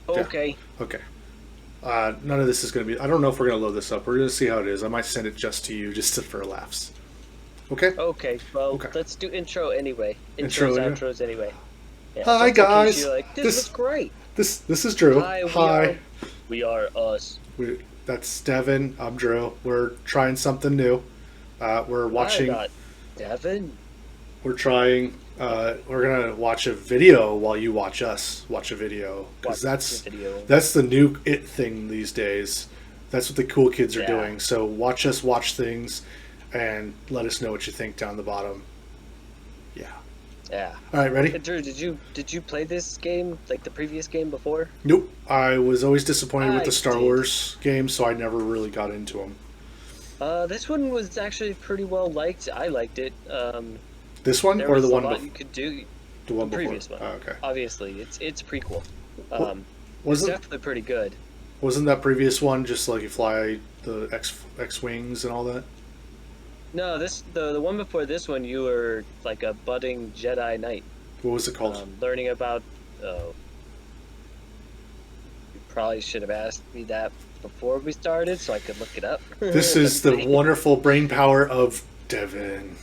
Yeah. Okay. Okay. None of this is going to be. I don't know if we're going to load this up. We're going to see how it is. I might send it just to you, just for laughs. Okay. Okay. Well, Okay. let's do intro anyway. Intro. Intros, outros anyway. Yeah, Hi just in case guys. you're like, this was This great. this is Drew. Hi, Hi. we are us. That's Devin. I'm Drew. We're trying something new. We're I'm watching. not Devin. We're trying. We're gonna watch a video while you watch us watch a video because Watch the video. that's the new it thing these days. That's what the cool kids are Yeah. doing. So watch us watch things, and let us know what you think down the bottom. Yeah. Yeah. All right. Ready? Hey, Drew, did you play this game like the previous game before? Nope. I was always disappointed with the I Star did. Wars games, so I never really got into them. This one was actually pretty well liked. I liked it. This one There or the was a one lot you could do. the The one before? previous one, Oh, okay. obviously, it's a prequel. What It's wasn't definitely pretty good. wasn't that previous one just like you fly the X wings and all that? No, the one before this one, you were like a budding Jedi Knight, What was it called? learning about. Oh, you probably should have asked me that before we started, so I could look it up. This Let me is the see. wonderful brain power of Devin.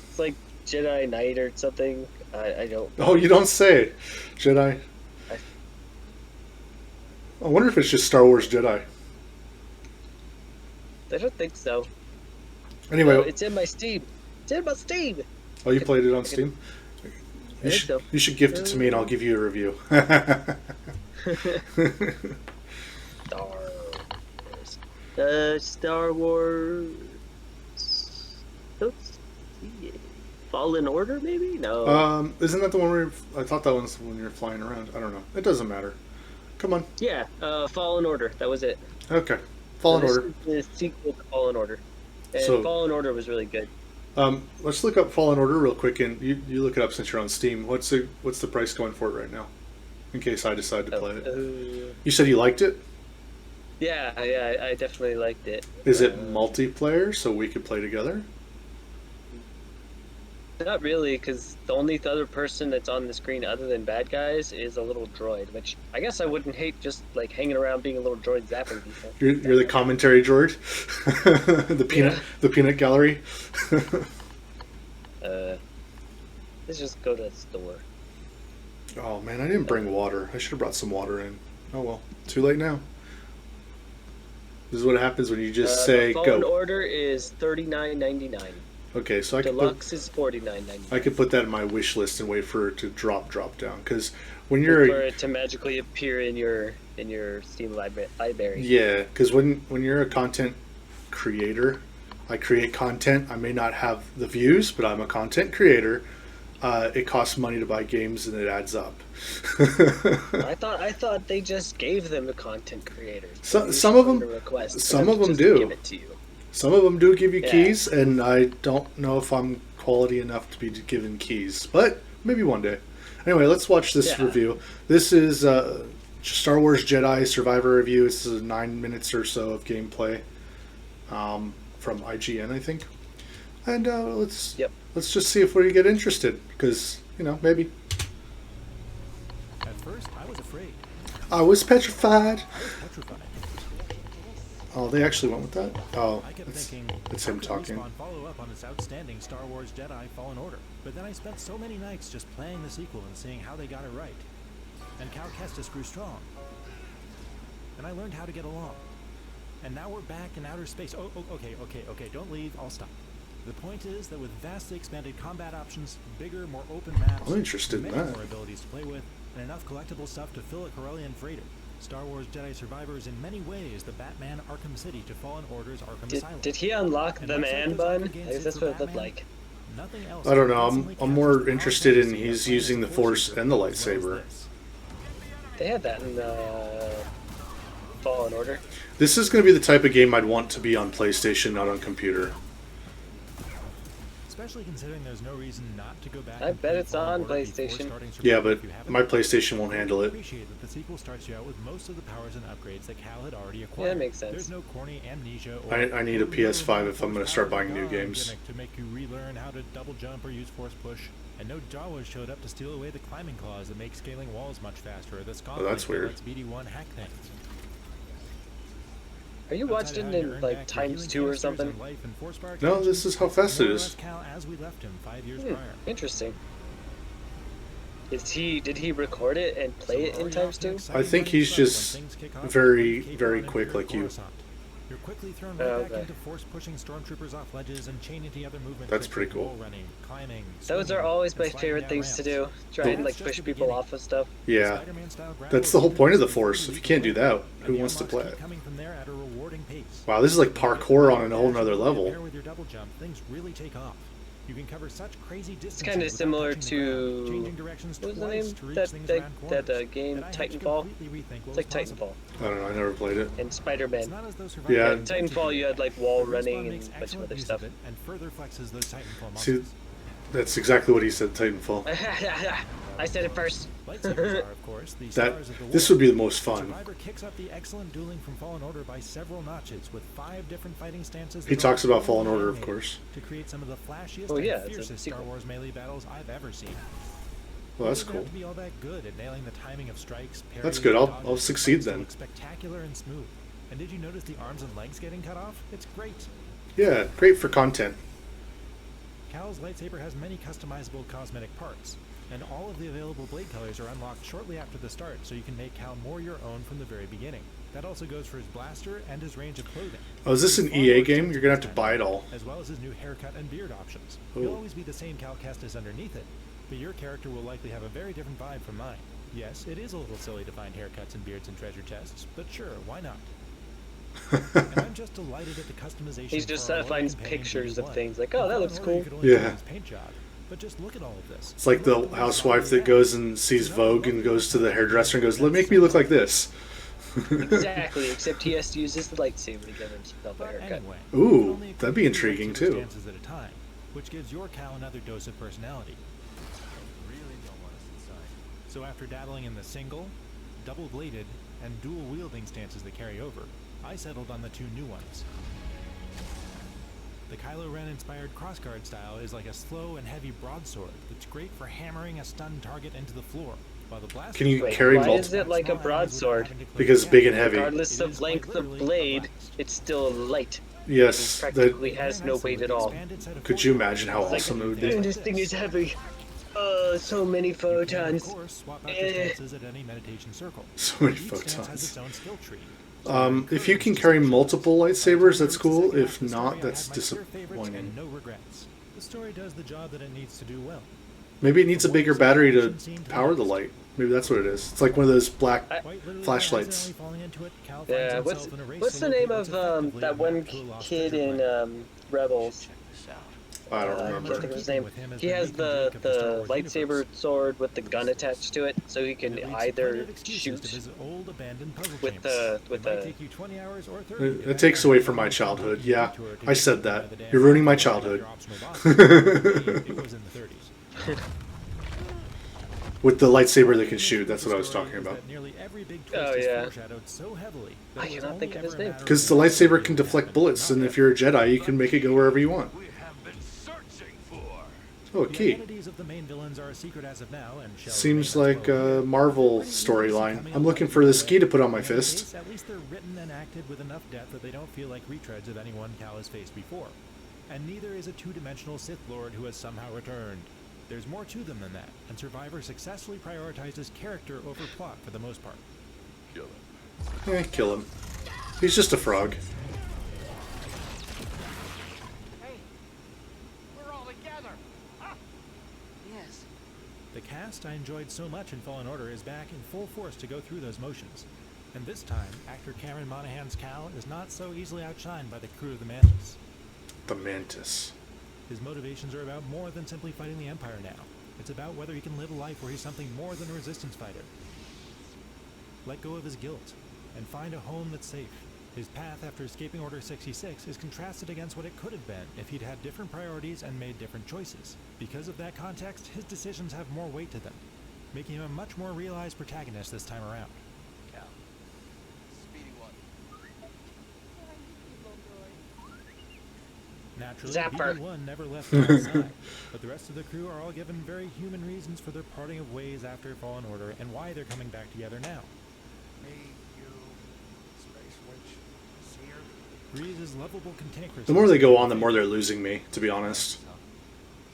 It's like Jedi Knight or something. I don't. Oh, you don't say. Jedi. I, I wonder if it's just Star Wars Jedi. I don't think so. No, Anyway, it's in my Steam. It's in my Steam. oh, you played it on I can, Steam? I think so. You should gift it to me and I'll give you a review. Star Wars. Star Wars. Let's see. Fallen Order, maybe? No. Isn't that the one where I thought that was when you're flying around? I don't know. It doesn't matter. Come on. Yeah, Fallen Order. That was it. Okay. So Fallen this Order. is the sequel to Fallen Order, and So, Fallen Order was really good. let's look up Fallen Order real quick, and you look it up since you're on Steam. What's the price going for it right now? In case I decide to Oh, play it. You said you liked it. yeah, yeah, I definitely liked it. Is it multiplayer so we could play together? Not really, because the only other person that's on the screen other than bad guys is a little droid, which I guess I wouldn't hate just like hanging around being a little droid zapping people. You're the commentary droid, Yeah. the peanut gallery. Uh, let's just go to the store. Oh man, I didn't bring water. I should have brought some water in. Oh well, too late now. This is what happens when you just The say Fallen go. Order is $39.99. Okay, so Deluxe is I $49.99. could put that in my wish list and wait for it to drop down. Because when Wait you're for it to magically appear in your Steam library. yeah, because when you're a content creator, I create content. I may not have the views, but I'm a content creator. It costs money to buy games, and it adds up. I thought they just gave them to content creators. So, You some should of put in them, a request for some them of to them just give do. it to you. Some of them do give you Yeah. keys, and I don't know if I'm quality enough to be given keys, but maybe one day. Anyway, let's watch this Yeah. review. This is Star Wars Jedi Survivor review. This is 9 minutes or so of gameplay from IGN, I think. And Yep. let's just see if we get interested, because maybe. At first, I was afraid. I was petrified. I was petrified. Oh, they actually went with that. Oh, I kept it's, thinking, it's how him could talking. Respawn follow up on its outstanding Star Wars Jedi Fallen Order? But then I spent so many nights just playing the sequel and seeing how they got it right. And Cal Kestis grew strong. And I learned how to get along. And now we're back in outer space. Okay, don't leave, I'll stop. The point is that with vastly expanded combat options, bigger, more open maps, I'm interested in many that. more abilities to play with, and enough collectible stuff to fill a Corellian freighter, Star Wars Jedi Survivor is in many ways the Batman Arkham City to Fallen Order's Arkham Asylum. Did he unlock And the much like man those bun? arcade games I guess did that's for what it looked Batman, like. nothing else I don't know. convincingly I'm captures more the interested in fantasy he's that using the Force Force and the as well as lightsaber. this. They had that in Fallen Order. This is going to be the type of game I'd want to be on PlayStation, not on computer. Especially considering there's no reason not to go back. I and bet play it's Fallen on Order before PlayStation. starting Yeah, Survivor but if you haven't. my PlayStation won't handle I it. appreciate that the sequel starts you out with most of the powers and upgrades that Cal had already Yeah, acquired. that makes sense. There's no corny amnesia or I need a PS5 if I'm going to start buying new games. gimmick to make you relearn how to double jump or use force push. And no Jawas showed up to steal away the climbing claws that make scaling walls much faster, or the skunk Oh, that's that weird. lets BD1 hack things. Are you Outside of watching how you in earn like back your times healing 2 or canisters something? and life and force bar No, expansions, this is how fast more it or is. less Cal as we left him 5 years prior. Interesting. Did he record it and play it in times 2? I think he's just very, very quick like you. You're quickly thrown right Oh, back okay. into force pushing stormtrooppers off ledges and chained into other movement. That's tricks pretty like cool. wall running, climbing, Those are swinging, always and my sliding favorite down things to ramps. do. Try and That's like just push the people beginning. off of stuff. Yeah. Spider-Man style That's the whole grapple point of the is Force. If you can't do that, who and the wants to unlocks play keep it? coming from there at a rewarding pace. Wow, this is like parkour on a whole nother As you level. pair with your double jump, things really take off. You can cover such crazy distances. It's kind of without similar touching the ground, to changing directions what was the twice name to reach that things that, around that corners, game that I had to Titanfall? completely rethink what It's like was possible. Titanfall I don't know. I never played it. and It's Spider-Man. not as though Yeah. Survivor invented Titanfall, it. you had like wall But running Respawn and makes a bunch of excellent other use stuff. of it and further flexes those Titanfall See, muscles. that's exactly what he said. Titanfall. I said it first. Lightsabers are, of course, the That stars of the this war. would be the most fun. Survivor kicks up the excellent dueling from Fallen Order by several notches with 5 different fighting stances. He that talks are about all Fallen Order, of handmade course. to create some of the flashiest Oh, yeah, and it's a fiercest Star sequel. Wars melee battles I've ever seen. Well, that's You don't cool. have to be all that good at nailing the timing of strikes. That's parries, good. I'll dodges, succeed fights to then. look spectacular and smooth. And did you notice the arms and legs getting cut off? It's great. Yeah, great for content. Cal's lightsaber has many customizable cosmetic parts, and all of the available blade colors are unlocked shortly after the start, so you can make Cal more your own from the very beginning. That also goes for his blaster and his range of clothing. Oh, is this an Far EA more game? You're gonna have to extensive buy it this time, all. as well as his new haircut and beard options. Oh. He'll always be the same Cal Kestis underneath it, but your character will likely have a very different vibe from mine. Yes, it is a little silly to find haircuts and beards in treasure chests, but sure, why not? And I'm just delighted at the customization. He just for our loyal finds companion pictures of BD1. things like, oh, that In looks Fallen Order, you cool. could only Yeah. do his paint job, but just look at all of this. It's like the housewife that goes and sees Vogue and goes to the hairdresser and goes, "Let make me look like this." Exactly, except he has to use his lightsaber to give himself a But haircut. anyway, Ooh, you can only that'd be equip 2 intriguing, lightsaber too. stances at a time, which gives your Cal another dose of personality. Really don't want us inside. So after dabbling in the single, double-bladed, and dual-wielding stances that carry over, I settled on the 2 new ones. The Kylo Ren-inspired crossguard style is like a slow and heavy broadsword that's great for hammering a stunned target into the floor, while the blaster Can you Wait, carry why multiple? is it like a broadsword? Because it's big and heavy. Regardless It of is quite length of literally a blade, blast. it's still light. Yes. It That, practically has no weight at all. could you imagine how Like, awesome it would "Man, be? this thing is heavy. So many You can, of photons. course, swap out your stances at any meditation circle. So many Each stance has photons. its own skill tree. If you can carry multiple lightsabers, that's cool. If not, that's And disappointing. no regrets. The story does the job that it needs to do well. Maybe it needs a bigger battery to power the light. Maybe that's what it is. It's like one of those black Quite literally, flashlights. accidentally falling into it, Cal finds Yeah, himself in a race what's to the name locate of what's effectively that a one map to a lost kid treasure in planet. Rebels? I don't I can't remember. think of his name. He has the lightsaber sword with the gun attached to it, so he can And it leads to either plenty of excuses to shoot visit old abandoned puzzle with chambers. the It with might the take you 20 hours or 30, It depending takes on away how from my long childhood. you Yeah, detour to I get said to that. the damn You're ruining my final childhood. your optional boss. It was in the 30s. With the lightsaber that can shoot, that's what I was talking about. Nearly every big twist Oh, is yeah. foreshadowed so heavily that I it was cannot only think of his ever a name. matter Because of the when lightsaber it can happened, deflect not bullets, and if. if you're a Jedi, you can make it go wherever you want. We have been searching for. Oh, a The key. identities of the main villains are a secret as of now, and shall Seems remain like until- a Marvel storyline. I'm looking for this key to put on my fist. At least they're written and acted with enough depth that they don't feel like retreads of anyone Cal has faced before. And neither is a two-dimensional Sith Lord who has somehow returned. There's more to them than that, and Survivor successfully prioritizes character over plot for the most part. Kill him. Kill him. He's just a frog. Hey, we're all together. Ah. Yes. The cast I enjoyed so much in Fallen Order is back in full force to go through those motions. And this time, actor Cameron Monaghan's Cal is not so easily outshined by the crew of the Mantis. The Mantis. His motivations are about more than simply fighting the Empire now. It's about whether he can live a life where he's something more than a resistance fighter. Let go of his guilt, and find a home that's safe. His path after escaping Order 66 is contrasted against what it could have been if he'd had different priorities and made different choices. Because of that context, his decisions have more weight to them, making him a much more realized protagonist this time around. Cal. Speedy one. Naturally, Zapper. BB-1 never left Cal's side, but the rest of the crew are all given very human reasons for their parting of ways after Fallen Order and why they're coming back together now. Me, you, Space Witch, Seer. Breeze is lovable cantankerous. The more they go on, the more they're losing me, to be honest.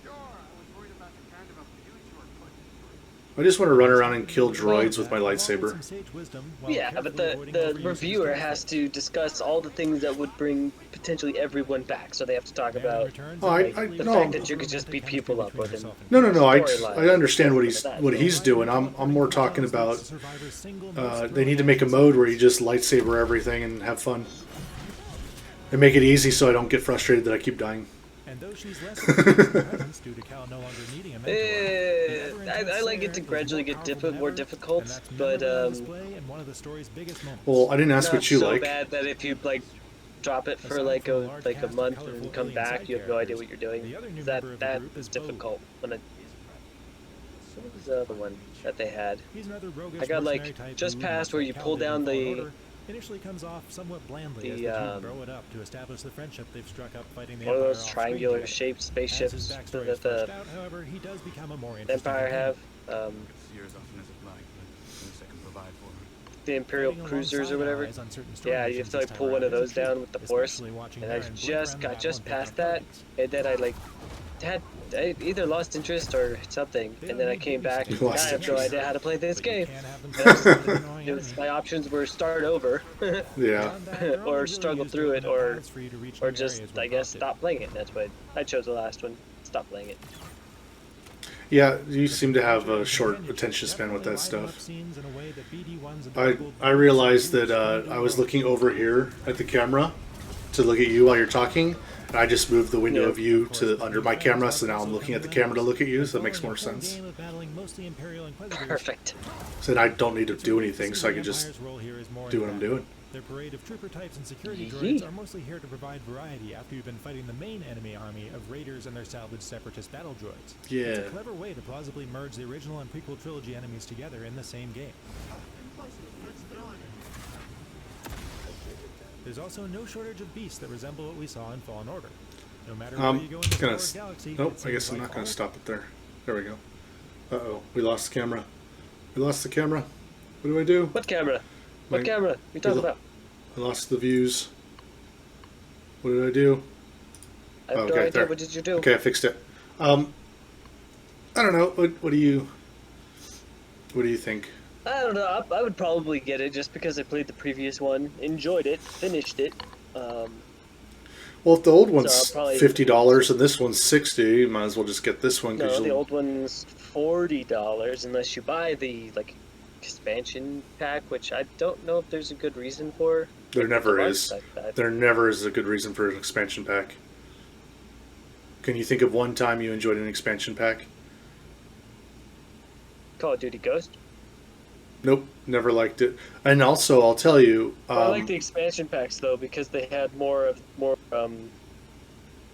Sure, I was worried about the kind of abuse you were putting through. I just want to run around and kill droids with my Along with lightsaber. some sage wisdom, while Yeah, but carefully avoiding the overuse of reviewer story has tropes. to discuss all the things that would bring potentially everyone back. So they have to talk Baron about returns Oh, and I- the no. fact that you could just beat people up with him. No, no, no. I Storyline. understand what he's doing. I'm more talking about they need to make a mode where you just lightsaber everything and have fun, and make it easy so I don't get frustrated that I keep dying. And though she's less of a presence due to Cal no longer needing a mentor, the I like it to gradually get more difficult, but Well, I didn't ask not what you so like. bad that if you like drop it for like a month and come back, you have no idea what you're doing. That is difficult. When what was the other one that they had? I got like just past where you pull down the initially comes off somewhat blandly the, as the two grow it up to establish the friendship they've struck up fighting the one of Empire those off triangular screen shaped together. As his spaceships backstory that is the fleshed out, however, he does become a more interesting Empire companion. have. Seer as often as it like, but no second provide for her. The Imperial Fighting cruisers or alongside whatever. allies on certain story Yeah, you have missions to like this pull time one of around those is a treat, down with the Force, especially watching and I Baron blink just around got the just battle and past pick up that, targets. and then I either lost interest or something, and then I came back. You And I lost have no interest. idea how to play this But you game. can't have them And I focus on an just- annoying it was- enemy. my options were start over, Yeah. Beyond that, they're only or really struggle used to through it, open up or paths for you to reach or new just areas where I guess corrupted. stop playing it. That's what I chose the last one. Stop playing it. Yeah, you seem to have a short attention span with that stuff. I realized that I was looking over here at the camera to look at you while you're talking, and I just moved the window Yeah. of you to under my camera, so now I'm looking at the camera to look at you, so that makes more sense. Perfect. So then I don't need to do anything, so I can just do what I'm doing. Their parade of trooper types and security Yee. droids are mostly here to provide variety after you've been fighting the main enemy army of raiders and their salvaged separatist battle droids. It's Yeah. a clever way to plausibly merge the original and prequel trilogy enemies together in the same game. There's also no shortage of beasts that resemble what we saw in Fallen Order. No matter where you go in the Star Gonna. Wars galaxy, Nope. it I seems guess I'm like not gonna all- stop it there. There we go. Uh-oh, we lost the camera. We lost the camera. What do I do? What camera? What My- camera? You talking lo- about? I lost the views. What did I do? I have no Okay, idea. there. What did you do? Okay, I fixed it. I don't know. What do you think? I don't know. I would probably get it just because I played the previous one, enjoyed it, finished it. Well, if the old one's I'll probably- $50 and this one's $60, you might as well just get this one. No, the you'll- old one's $40 unless you buy the like expansion pack, which I don't know if there's a good reason for. There never The is. like that. There never is a good reason for an expansion pack. Can you think of one time you enjoyed an expansion pack? Call of Duty Ghost. Nope, never liked it. And also, I'll tell you, I like the expansion packs though because they had more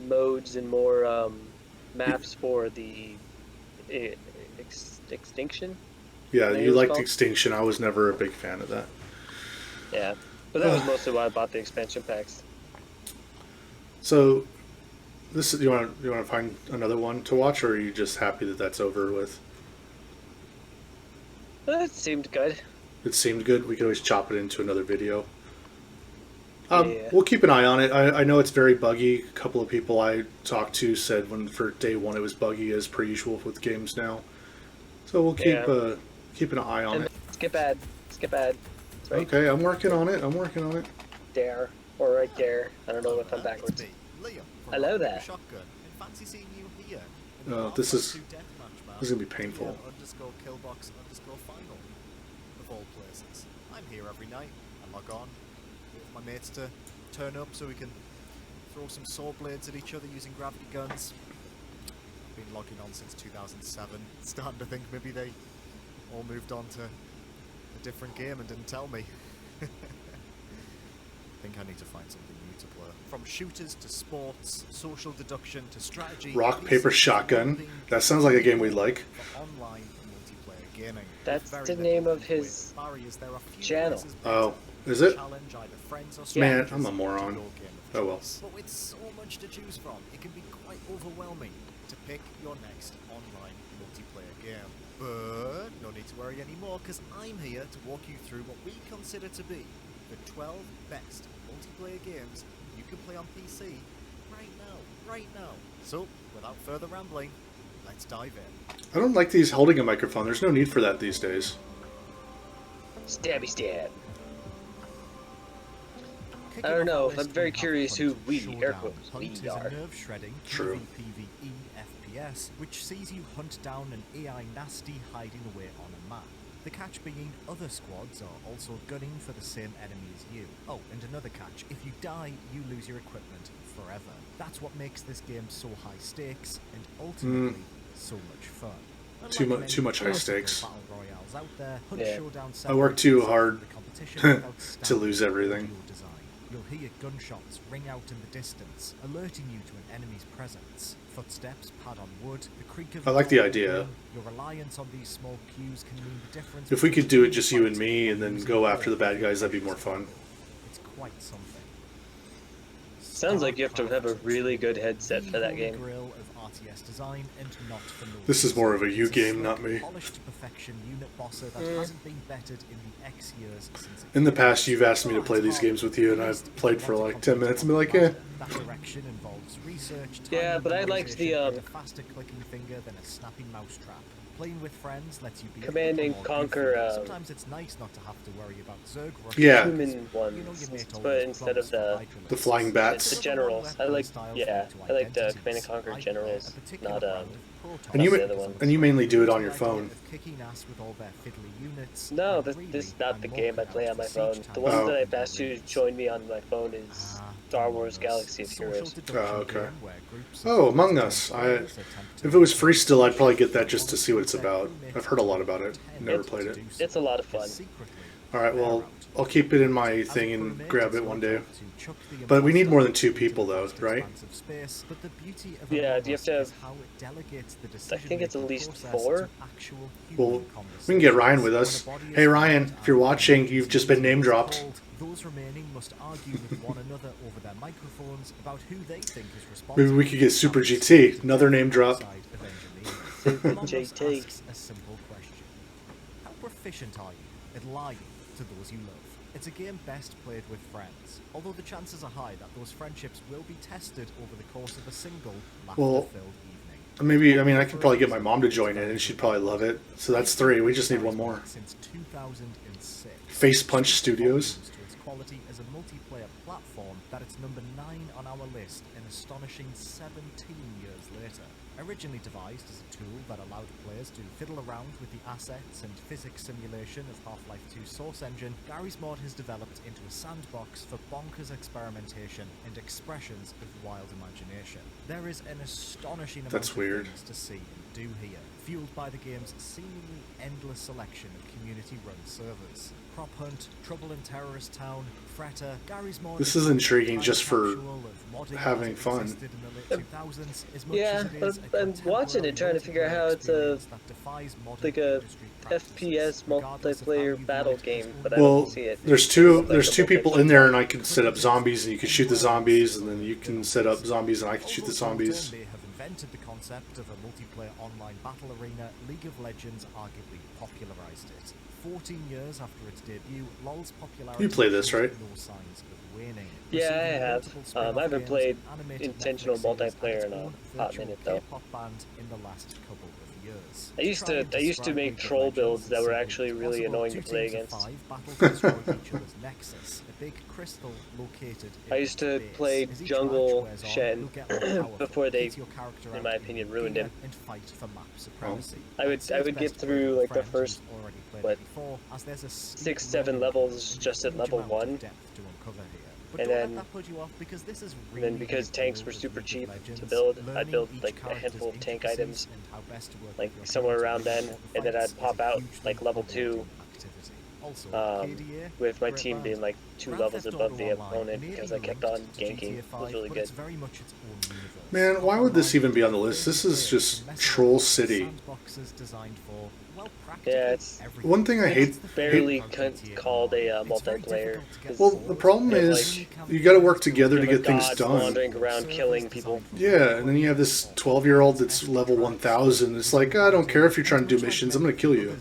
modes and more maps for the extinction. yeah, think you it was liked called. Extinction. I was never a big fan of that. Yeah, but that was mostly why I bought the expansion packs. So, this is, you want to find another one to watch, or are you just happy that that's over with? It seemed good. It seemed good. We could always chop it into another video. Yeah. We'll keep an eye on it. I know it's very buggy. A couple of people I talked to said when for day one it was buggy as per usual with games now. So we'll keep Yeah. keep an eye on And it. skip ad. Skip ad. That's right Okay, I'm working on it. there or right there. I don't know if I'm backwards. Hello there. Fancy seeing you here. This is gonna be painful. Underscore killbox underscore final. Of all places. I'm here every night. I log on. Wait for my mates to turn up so we can throw some saw blades at each other using gravity guns. I've been logging on since 2007. Starting to think maybe they all moved on to a different game and didn't tell me. I think I need to find something new to play. From shooters to sports, social deduction to strategy. Rock these paper are shotgun. building That sounds like a game we'd like. for online multiplayer beginning. That's With the very name little of his in-game barriers, there are few channel. places Oh, better is to it? challenge either friends or Man, strangers I'm a to moron. your game of Oh well. choice. But with so much to choose from, it can be quite overwhelming to pick your next online multiplayer game. But no need to worry anymore, because I'm here to walk you through what we consider to be the 12 best multiplayer games you can play on PC right now. So, without further rambling, let's dive in. I don't like these holding a microphone. There's no need for that these days. Stabby stab. Kicking I don't off know, our I'm list, very we have curious who Hunt we, Showdown. air quotes, Hunt we is are. a nerve-shredding True. PvE FPS, which sees you hunt down an AI nasty hiding away on a map. The catch being other squads are also gunning for the same enemy as you. Oh, and another catch, if you die, you lose your equipment forever. That's what makes this game so high stakes, and ultimately, so much fun. Too Unlike too many much high classical stakes. battle royales out there, Hunt Yeah. Showdown I work too separates hard the competition with to lose outstanding everything. audio design. You'll hear gunshots ring out in the distance, alerting you to an enemy's presence. Footsteps pad on wood, the creak of I like the door idea. opening. Your reliance on these small cues can mean the difference. If we could do it just you and between me fighting and then losing go a after the war. bad guys, that'd be more fun. It's quite something. Sounds like you have to have a really good headset for that game. Grill of RTS design and not for no This is more of a you It's game, slick, not me. polished to perfection unit bosser that hasn't been bettered in the X years since it In the came past, out. you've asked me to play these games with you, and I've played for like 10 minutes and be like, eh. That direction involves research, Yeah, time but I liked the, memorization, and a faster clicking finger than a snapping mousetrap. Playing with friends lets you be a Command little and more Conquer, goofy. Sometimes it's nice not to have to worry about Zerg rush. Yeah. Human ones, but instead of the flying bats. the generals. I like, yeah, I like the Command and Conquer generals, not And you, the other ones. and you mainly do it on your phone. No, this is not the game I play on my phone. The one Oh. that I've asked you to join me on my phone is Star Wars Galaxy of Heroes. Oh, okay. Oh, Among Us. If it was free still, I'd probably get that just to see what it's about. I've heard a lot about it. Never played it. It's a lot of fun. Alright, well, I'll keep it in my thing and grab it one day. But we need more than 2 people, though, right? Yeah, do you have to have... I think it's at least 4. Well, we can get Ryan with us. Hey, Ryan, if you're watching, you've just been name dropped. Those remaining must argue with one another over their microphones about who they think is responsible. Maybe we could get Super GT. Another name drop. Super Among Us JT. asks a simple question. How proficient are you at lying to those you love? It's a game best played with friends, although the chances are high that those friendships will be tested over the course of a single laughter-filled evening. Maybe, I mean, I could probably get my mom to join in, and she'd probably love it. So that's 3. We just need one more. Since 2006. Face Punch Studios. To its quality as a multiplayer platform that it's number 9 on our list an astonishing 17 years later. Originally devised as a tool that allowed players to fiddle around with the assets and physics simulation of Half-Life 2 Source Engine, Gary's Mod has developed into a sandbox for bonkers experimentation and expressions of wild imagination. There is an astonishing amount That's of weird. things to see and do here, fueled by the game's seemingly endless selection of community-run servers. Prop Hunt, Trouble in Terrorist Town, Fretter, Gary's Mod... This is intriguing just for having fun. Yeah, I'm watching it, trying to figure out how it's a like a FPS multiplayer battle game, but I Well, don't see it. there's two people in there, and I can set up zombies, and you can shoot the zombies, and then you can set up zombies, and I can shoot the zombies. They have invented the concept of a multiplayer online battle arena, League of Legends arguably popularized it. 14 years after its debut, LoL's popularity You play this, shows right? no signs of waning. Yeah, I Receiving have. multiple spin-off I haven't games, played animated intentional Netflix series, and multiplayer its in a own hot virtual minute, though. K-pop band in the last couple of years. I used to Describe make League of troll Legends builds that as were simply actually as really possible. annoying Two to play teams of against. 5 battle destroy each other's nexus, a big crystal located in I used to base. play As each jungle match wears on, Shen you'll get more powerful, before they, hit your character in out my in opinion, gear ruined him. and fight for map supremacy. I would I'd say get it's best through played like with the friends first who've already played what, it before, as there's a steep 6-7 learning levels and just a at huge level amount of 1. depth to uncover here. But And don't then- let that put you off, because this is And then really because the tanks goal were of super League of cheap Legends, to build, I'd learning build each like a character's handful of tank intricacies items, and how best to work like with your somewhere opponent around to then, win and then fights I'd pop is a out hugely like level 2, rewarding activity. Also, um, KDA, with my great team band. being like 2 Grand levels Theft above Auto the Online opponent may because be I kept linked on to ganking. GTA It 5, was really but good. it's very much its own universe. Man, why would this even be on the list? This is Players just can mess Troll around with City. sandboxes designed for, well, Yeah, practically it's everything. One thing I it's hate. barely about GTA called a Online. It's very multiplayer. difficult to get 'Cause Well, the problem you have, is like, you got to work together to you have a get things god done. wandering around killing people. Yeah, and then you have this 12-year-old that's level 1000. It's like, I don't care if you're trying to do missions. I'm going to kill you.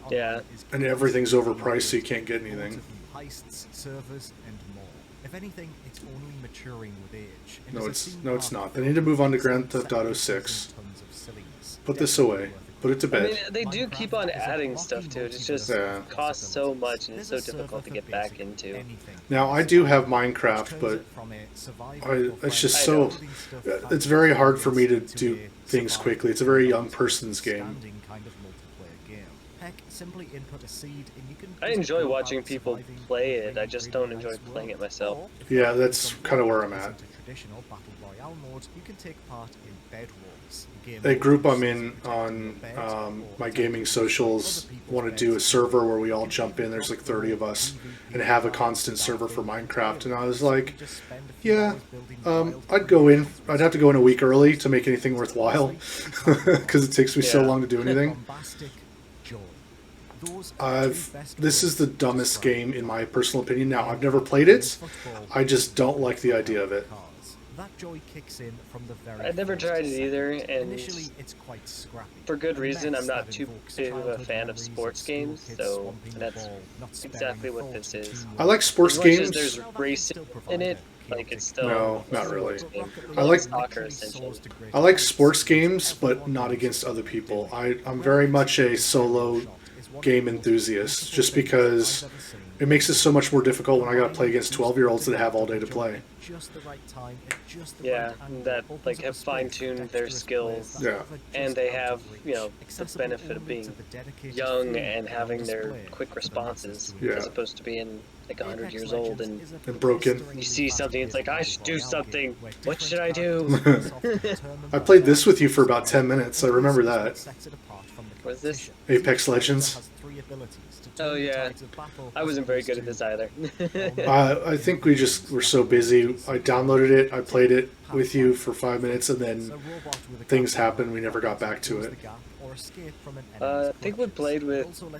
Yeah. And everything's overpriced, so you can't get anything. Heists, servers, and more. If anything, it's only maturing with age. and No, is a it's theme no, it's park not. They filled need to move on to with Grand Theft Auto tons 6. and tons of silliness. Put this Definitely away. worth a Put it to I bed. mean, they do keep on adding stuff to it. It's just Yeah. costs so much and it's so difficult to get back into. Now, I do have Minecraft, but it's just so... It's very hard for me to do things quickly. It's a very young person's game. I enjoy watching people play it. I just don't enjoy playing it myself. Yeah, that's kind of where I'm at. A group I'm in on my gaming socials want to do a server where we all jump in. There's like 30 of us and have a constant server for Minecraft. And I was like, yeah, I'd go in. I'd have to go in a week early to make anything worthwhile because it takes me so long to do anything. This is the dumbest game in my personal opinion. Now, I've never played it. I just don't like the idea of it. I've never tried it either, and for good reason. I'm not too big of a fan of sports games, so that's exactly what this is. I like sports As much as games. there's racing in it, like it's still No, not really. I I like soccer essentially. I like sports games, but not against other people. I'm very much a solo game enthusiast, just because it makes it so much more difficult when I gotta play against 12-year-olds that have all day to play. Yeah, that like have fine-tuned their skills, Yeah. and they have, you know, the benefit of being young and having their quick responses, Yeah. as opposed to being like 100 years old and And broken. you see something, it's like, I should do something. What should I do? I played this with you for about 10 minutes. I remember that. What's this? Apex Legends. Oh yeah, I wasn't very good at this either. I think we just were so busy. I downloaded it, I played it with you for 5 minutes, and then things happened. We never got back to it. I think we played with. I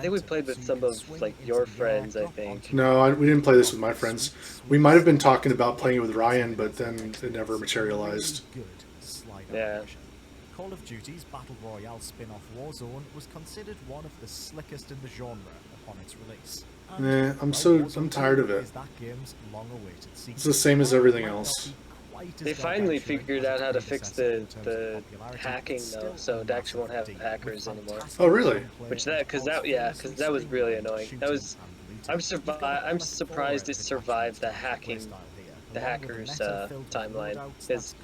think we played with some of like your friends. I think. No, we didn't play this with my friends. We might have been talking about playing it with Ryan, but then it never materialized. Yeah. Call of Duty's Battle Royale spin-off Warzone was considered one of the slickest in the genre upon its release. I'm tired of it. It's the same as everything else. They finally figured out how to fix the hacking though, so it actually won't have hackers anymore. Oh, really? Which because that was really annoying. That was I'm surprised it survived the hackers timeline, because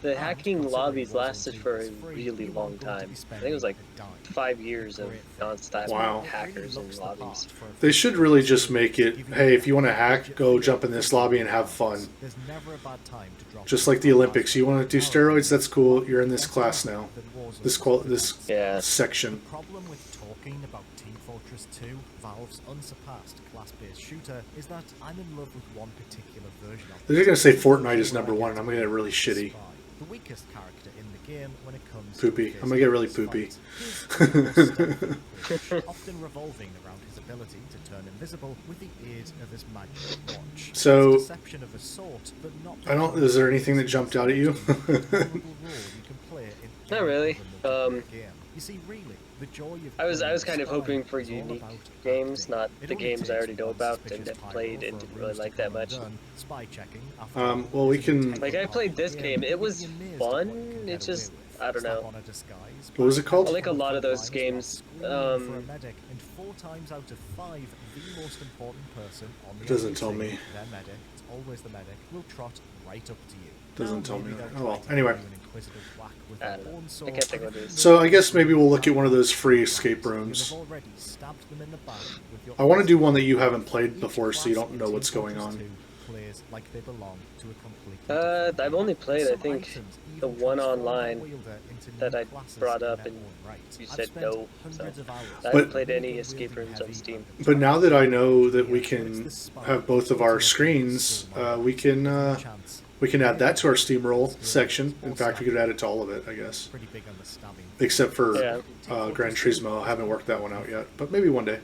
the hacking lobbies lasted for a really long time. I think it was like 5 years of non-stop Wow. hackers in lobbies. They should really just make it, hey, if you want to hack, go jump in this lobby and have fun. Just like the Olympics. You want to do steroids? That's cool. You're in this class now. This Yeah. section. The problem with talking about Team Fortress 2, Valve's unsurpassed class-based shooter, is that I'm in love with one particular version of it. They're going to say Fortnite is number one, and I'm going to get really shitty. The weakest character in the game when it comes Poopy. to I'm going to get really poopy. often revolving around his ability to turn invisible with the aid of his magnum launch. So, It's a deception of a sort, but not is there anything that jumped out at you? Not really. You see, really, the joy of I was playing kind of Spy hoping for is all unique about games, acting. not It the only games I takes already know one about and suspicious have played pyro and for a didn't really ruse to like that come much. undone. Spy checking after Well, we can... Like, I played this game, it was fun, it just, I don't know. What was it called? I like a lot of those games. And 4 times out of 5, the most important person on the Doesn't enemy tell team, me. their medic, it's always the medic, will trot right up to you. Doesn't Now, tell me maybe that. they'll Oh, well, try to anyway. give you an inquisitive whack with I their don't know. own I sword, can't think but what it is. So I guess maybe we'll look at one of those free escape rooms. you'll have already stabbed them in the back with your I want to do one that you haven't played before, so you don't know what's going on. plays like they belong to a completely different I've game. only played, I Some think, items the even one transform their online wielder into that new I classes brought in up their and own right. you I've said spent no, so hundreds of hours I But- haven't played any wielding escape rooms on heavy Steam. and But now that I know that we but it's can the spark have both of that our ultimately screens, stole my we can chance. we can add that to our steamroll Experience section. In or fact, we could stabbing. add it to all of it, I guess. Pretty big on the stabbing. Except for Yeah. Gran Turismo. I haven't worked that one out yet, but maybe one day.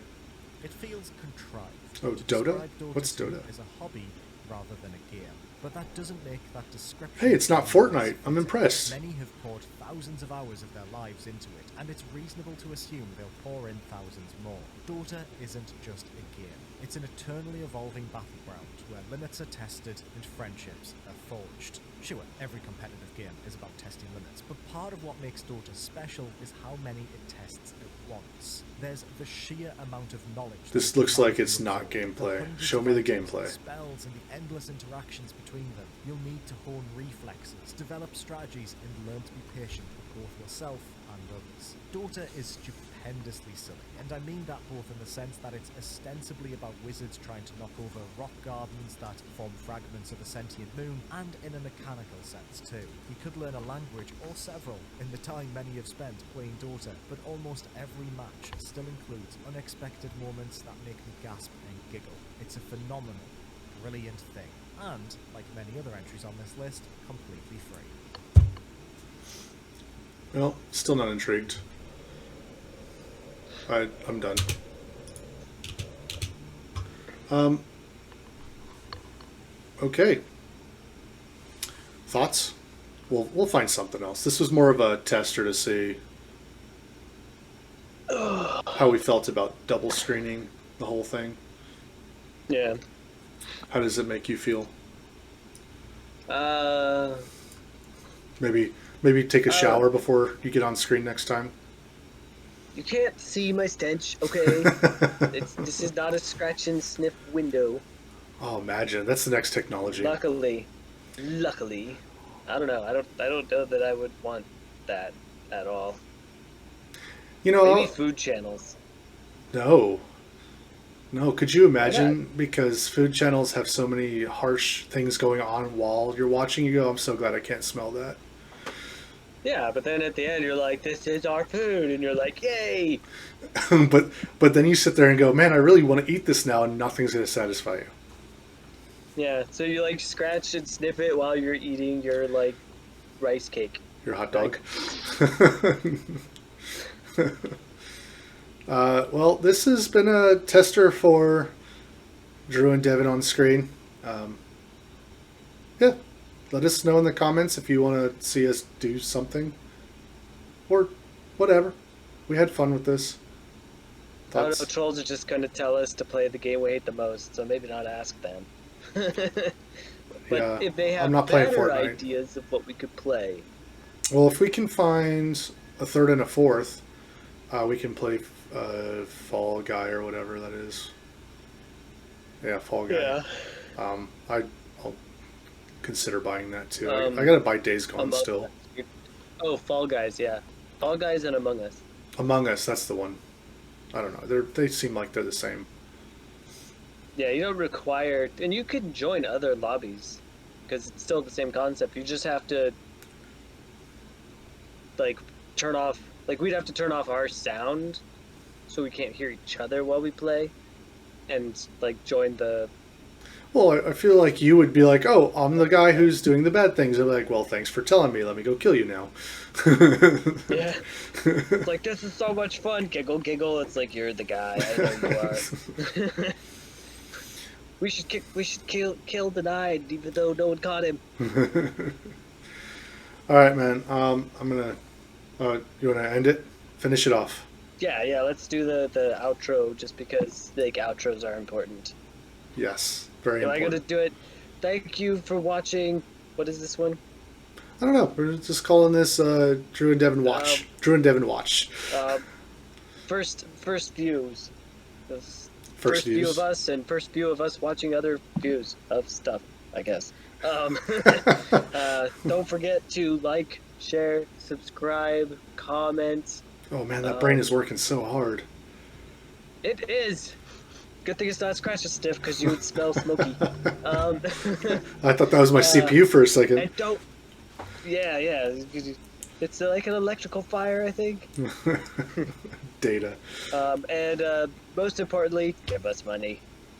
It feels contrived. Oh, to Dota? describe What's to me Dota? as a hobby rather than a game. But that doesn't make that description. Hey, it's not any Fortnite. less I'm fitting. impressed. Many have poured thousands of hours of their lives into it, and it's reasonable to assume they'll pour in thousands more. Dota isn't just a game. It's an eternally evolving battleground where limits are tested and friendships are forged. Sure, every competitive game is about testing limits, but part of what makes Dota special is how many it tests at once. There's the sheer amount of knowledge. This that looks you like can it's not absorb, gameplay. the hundreds Show of me the items, gameplay. spells and the endless interactions between them. You'll need to hone reflexes, develop strategies, and learn to be patient with both yourself and others. Dota is stupendously silly, and I mean that both in the sense that it's ostensibly about wizards trying to knock over rock gardens that form fragments of a sentient moon, and in a mechanical sense too. You could learn a language or several in the time many have spent playing Dota, but almost every match still includes unexpected moments that make me gasp and giggle. It's a phenomenal, brilliant thing, and, like many other entries on this list, completely free. Well, still not intrigued. I'm done. Okay. Thoughts? We'll find something else. This was more of a tester to see how we felt about double screening the whole thing. Yeah. How does it make you feel? Uh, Maybe take a shower before you get on screen next time. you can't see my stench, okay? This is not a scratch and sniff window. Oh, imagine that's the next technology. Luckily, I don't know. I don't know that I would want that at all. You know, Maybe food channels. no. Could you imagine? Because food channels have so many harsh things going on while you're watching. You go, I'm so glad I can't smell that. Yeah, but then at the end you're like, this is our food, and you're like, yay! but then you sit there and go, man, I really want to eat this now, and nothing's going to satisfy you. Yeah, so you like scratch and sniff it while you're eating your like rice cake. Your hot dog. Well, this has been a tester for Drew and Devin on screen. Yeah, let us know in the comments if you want to see us do something. Or whatever. We had fun with this. I don't know, Thoughts? trolls are just going to tell us to play the game we hate the most, so maybe not ask them. But Yeah, if they have I'm not playing better Fortnite. ideas of what we could play, Well, if we can find a third and a fourth, we can play Fall Guy or whatever that is. Yeah, Fall Guy. I'll consider buying that too. I gotta buy Days Gone Among still. Us. Oh, Fall Guys, yeah. Fall Guys and Among Us. Among Us, that's the one. I don't know. They seem like they're the same. Yeah, you don't require, and you can join other lobbies because it's still the same concept. You just have to like turn off, like we'd have to turn off our sound so we can't hear each other while we play, and like join the. Well, I feel like you would be like, "Oh, I'm the guy who's doing the bad things." I'm like, "Well, thanks for telling me. Let me go kill you now." Yeah, it's like this is so much fun. Giggle, giggle. It's like you're the guy. I know you are. We should kill Denied, even though no one caught him. All right, man. I'm gonna. You want to end it? Finish it off. Yeah. Let's do the outro just because like outros are important. Yes, very Am I important. gonna do it? Thank you for watching. What is this one? I don't know. We're just calling this Drew and Devin Watch. Drew and Devin Watch. First views. First view views. of us and first view of us watching other views of stuff, I guess. Don't forget to like, share, subscribe, comment. Oh man, that brain is working so hard. It is. Good thing it's not scratch and sniff because you would smell smoky. I thought that was my CPU for a second. And don't. Yeah. It's like an electrical fire, I think. Data. And most importantly, give us money.